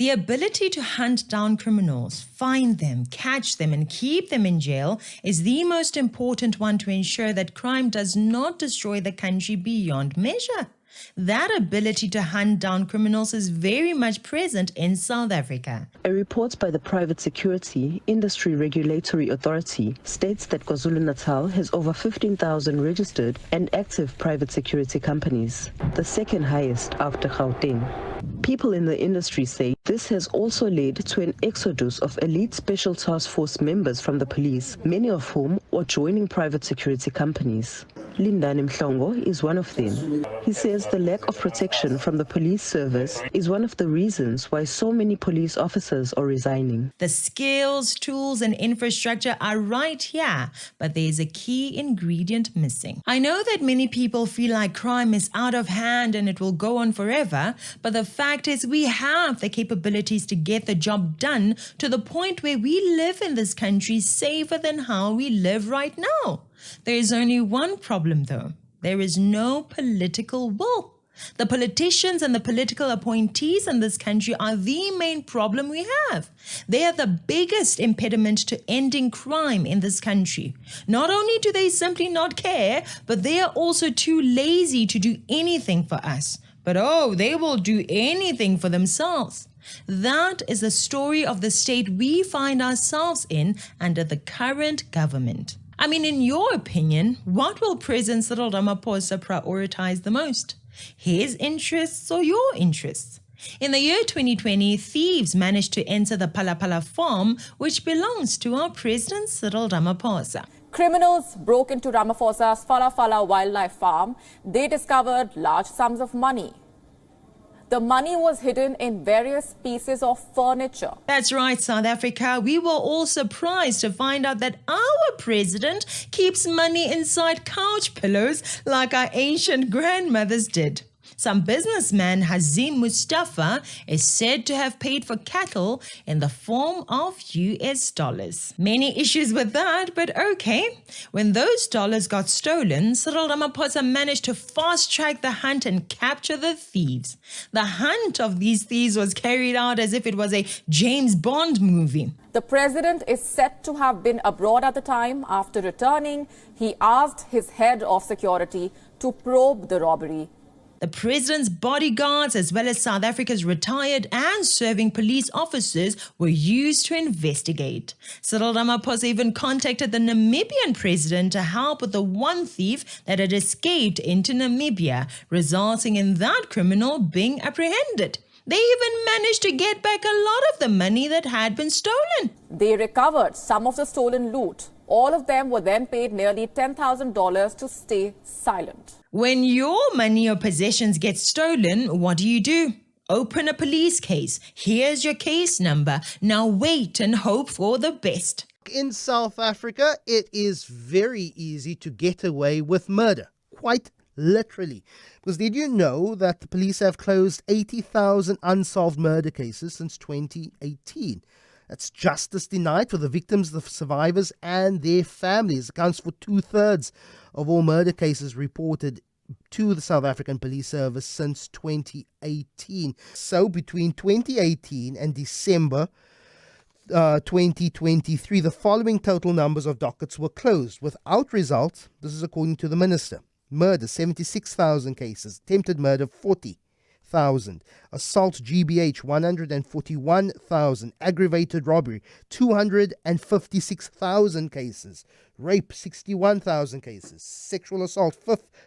The ability to hunt down criminals, find them, catch them, and keep them in jail is the most important one to ensure that crime does not destroy the country beyond measure. That ability to hunt down criminals is very much present in South Africa. A report by the Private Security Industry Regulatory Authority states that KwaZulu-Natal has over 15,000 registered and active private security companies, the second highest after Gauteng. People in the industry say this has also led to an exodus of elite special task force members from the police, many of whom are joining private security companies. Lindani Mhlongo is one of them. He says the lack of protection from the police service is one of the reasons why so many police officers are resigning. The skills, tools, and infrastructure are right here, but there is a key ingredient missing. I know that many people feel like crime is out of hand and it will go on forever, but the fact is we have the capabilities to get the job done to the point where we live in this country safer than how we live right now. There is only one problem though. There is no political will. The politicians and the political appointees in this country are the main problem we have. They are the biggest impediment to ending crime in this country. Not only do they simply not care, but they are also too lazy to do anything for us. But they will do anything for themselves. That is the story of the state we find ourselves in under the current government. I mean, in your opinion, what will President Cyril Ramaphosa prioritize the most? His interests or your interests? In the year 2020, thieves managed to enter the Palapala farm, which belongs to our President Cyril Ramaphosa. Criminals broke into Ramaphosa's Phala wildlife farm. They discovered large sums of money. The money was hidden in various pieces of furniture. That's right, South Africa. We were all surprised to find out that our president keeps money inside couch pillows like our ancient grandmothers did. Some businessman Hazim Mustafa is said to have paid for cattle in the form of US dollars. Many issues with that, but okay. When those dollars got stolen, Cyril Ramaphosa managed to fast-track the hunt and capture the thieves. The hunt of these thieves was carried out as if it was a James Bond movie. The president is said to have been abroad at the time. After returning, he asked his head of security to probe the robbery. The president's bodyguards, as well as South Africa's retired and serving police officers, were used to investigate. Cyril Ramaphosa even contacted the Namibian president to help with the one thief that had escaped into Namibia, resulting in that criminal being apprehended. They even managed to get back a lot of the money that had been stolen. They recovered some of the stolen loot. All of them were then paid nearly $10,000 to stay silent. When your money or possessions get stolen, what do? Open a police case. Here's your case number. Now wait and hope for the best. In South Africa, it is very easy to get away with murder. Quite literally. Because did you know that the police have closed 80,000 unsolved murder cases since 2018? That's justice denied for the victims, the survivors, and their families. It accounts for 2/3 of all murder cases reported to the South African Police Service since 2018. So between 2018 and December 2023, the following total numbers of dockets were closed without result. This is according to the minister. Murder, 76,000 cases. Attempted murder, 40,000. Assault GBH, 141,000. Aggravated robbery, 256,000 cases. Rape, 61,000 cases. Sexual assault,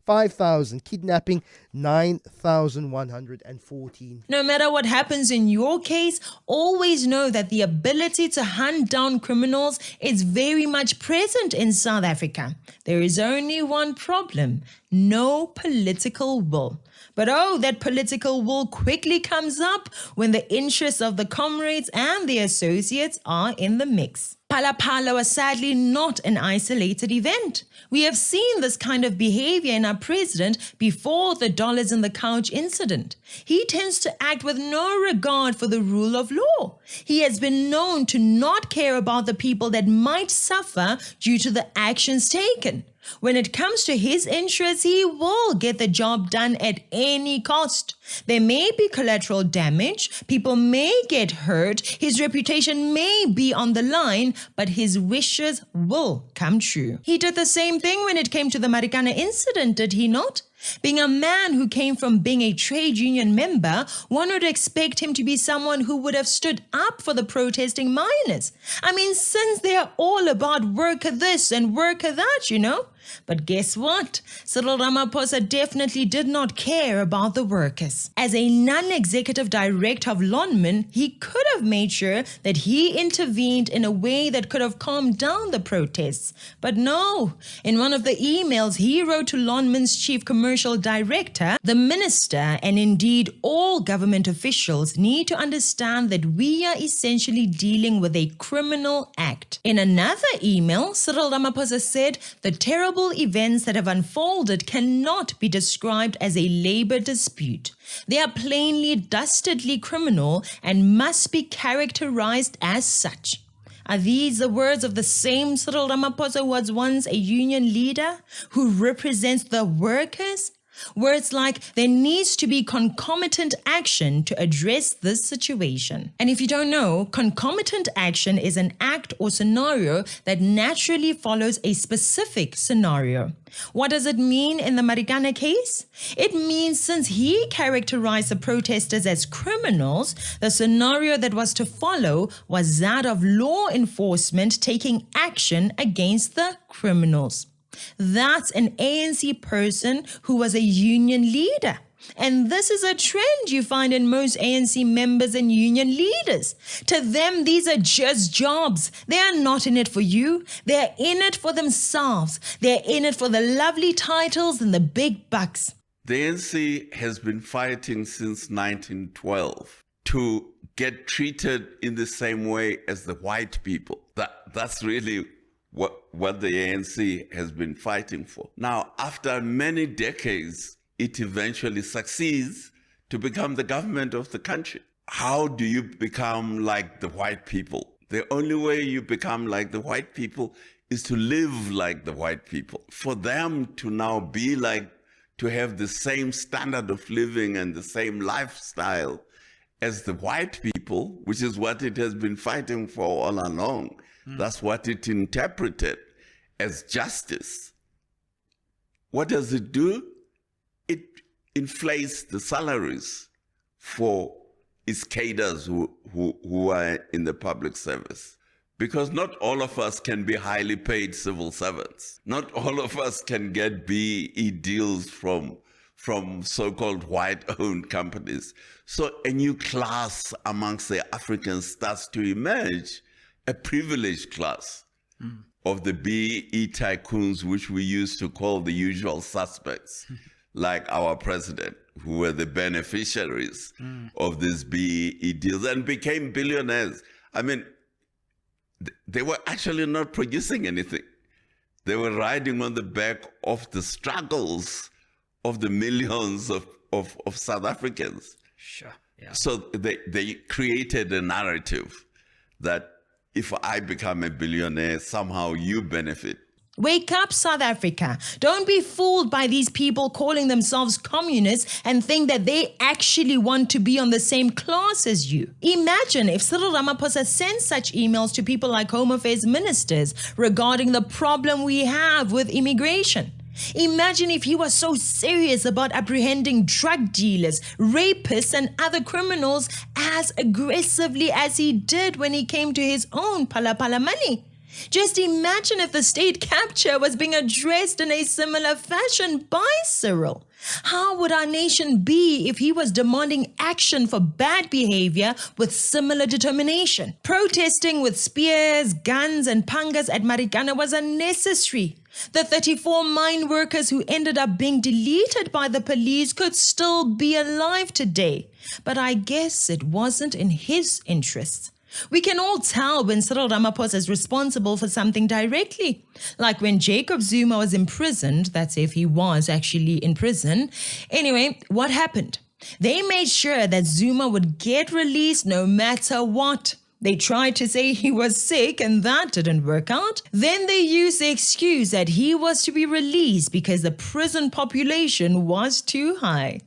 5,000. Kidnapping, 9,114. No matter what happens in your case, always know that the ability to hunt down criminals is very much present in South Africa. There is only one problem: no political will. But that political will quickly comes up when the interests of the comrades and the associates are in the mix. Palapala was sadly not an isolated event. We have seen this kind of behavior in our president before the dollars in the couch incident. He tends to act with no regard for the rule of law. He has been known to not care about the people that might suffer due to the actions taken. When it comes to his interests, he will get the job done at any cost. There may be collateral damage, people may get hurt, his reputation may be on the line, but his wishes will come true. He did the same thing when it came to the Marikana incident, did he not? Being a man who came from being a trade union member, one would expect him to be someone who would have stood up for the protesting miners. I mean, since they are all about worker this and worker that, you know. But guess what? Cyril Ramaphosa definitely did not care about the workers. As a non-executive director of Lonmin, he could have made sure that he intervened in a way that could have calmed down the protests. But no, in one of the emails he wrote to Lonmin's chief commercial director, the minister and indeed all government officials need to understand that we are essentially dealing with a criminal act. In another email, Cyril Ramaphosa said the terrible events that have unfolded cannot be described as a labor dispute. They are plainly, dastardly criminal and must be characterized as such. Are these the words of the same Cyril Ramaphosa who was once a union leader, who represents the workers? Words like, there needs to be concomitant action to address this situation. And if you don't know, concomitant action is an act or scenario that naturally follows a specific scenario. What does it mean in the Marikana case? It means since he characterized the protesters as criminals, the scenario that was to follow was that of law enforcement taking action against the criminals. That's an ANC person who was a union leader. And this is a trend you find in most ANC members and union leaders. To them, these are just jobs. They are not in it for you. They're in it for themselves. They're in it for the lovely titles and the big bucks. The ANC has been fighting since 1912 to get treated in the same way as the white people. That's really what the ANC has been fighting for. Now, after many decades, it eventually succeeds to become the government of the country. How do you become like the white people? The only way you become like the white people is to live like the white people. For them to now be like, to have the same standard of living and the same lifestyle as the white people, which is what it has been fighting for all along. That's what it interpreted as justice. What does it do? It inflates the salaries for its cadres who are in the public service. Because not all of us can be highly paid civil servants. Not all of us can get BE deals from so-called white-owned companies. So a new class amongst the Africans starts to emerge, a privileged class of the BE tycoons, which we used to call the usual suspects, like our president, who were the beneficiaries of these BE deals and became billionaires. I mean, they were actually not producing anything. They were riding on the back of the struggles of the millions of South Africans. Sure. Yeah. So they created a narrative that if I become a billionaire, somehow you benefit. Wake up, South Africa. Don't be fooled by these people calling themselves communists and think that they actually want to be on the same class as you. Imagine if Cyril Ramaphosa sent such emails to people like Home Affairs ministers regarding the problem we have with immigration. Imagine if he was so serious about apprehending drug dealers, rapists, and other criminals as aggressively as he did when he came to his own Palapala money. Just imagine if the state capture was being addressed in a similar fashion by Cyril. How would our nation be if he was demanding action for bad behavior with similar determination? Protesting with spears, guns, and pangas at Marikana was unnecessary. The 34 mine workers who ended up being deleted by the police could still be alive today. But I guess it wasn't in his interests. We can all tell when Cyril Ramaphosa is responsible for something directly. Like when Jacob Zuma was imprisoned, that's if he was actually in prison. Anyway, what happened? They made sure that Zuma would get released no matter what. They tried to say he was sick and that didn't work out. Then they used the excuse that he was to be released because the prison population was too high.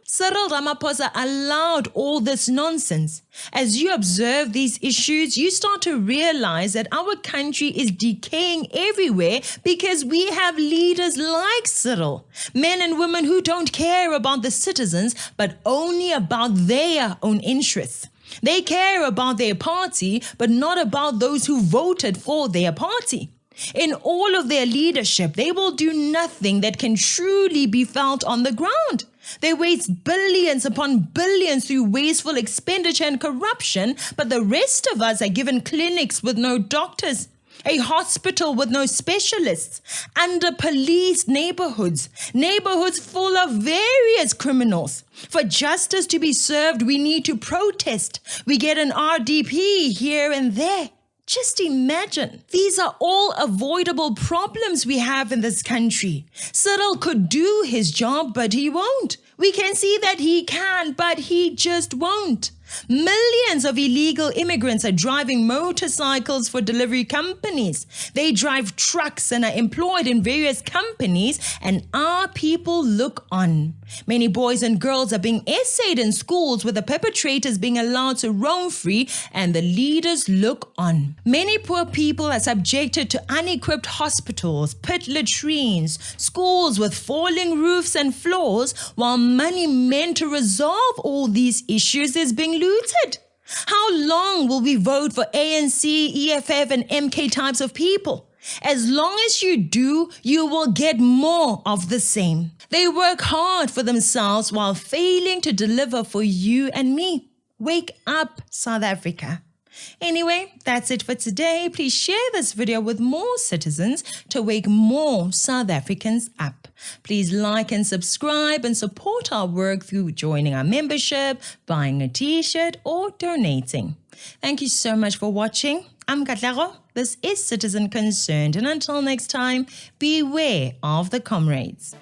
Cyril Ramaphosa allowed all this nonsense. As you observe these issues, you start to realize that our country is decaying everywhere because we have leaders like Cyril. Men and women who don't care about the citizens, but only about their own interests. They care about their party, but not about those who voted for their party. In all of their leadership, they will do nothing that can truly be felt on the ground. They waste billions upon billions through wasteful expenditure and corruption, but the rest of us are given clinics with no doctors, a hospital with no specialists, under-policed neighborhoods full of various criminals. For justice to be served, we need to protest. We get an RDP here and there. Just imagine. These are all avoidable problems we have in this country. Cyril could do his job, but he won't. We can see that he can, but he just won't. Millions of illegal immigrants are driving motorcycles for delivery companies. They drive trucks and are employed in various companies, and our people look on. Many boys and girls are being essayed in schools with the perpetrators being allowed to roam free, and the leaders look on. Many poor people are subjected to unequipped hospitals, pit latrines, schools with falling roofs and floors, while money meant to resolve all these issues is being looted. How long will we vote for ANC, EFF, and MK types of people? As long as you do, you will get more of the same. They work hard for themselves while failing to deliver for you and me. Wake up, South Africa. Anyway, that's it for today. Please share this video with more citizens to wake more South Africans up. Please like and subscribe and support our work through joining our membership, buying a t-shirt, or donating. Thank you so much for watching. I'm Katlego. This is Citizen Concerned, and until next time, beware of the comrades.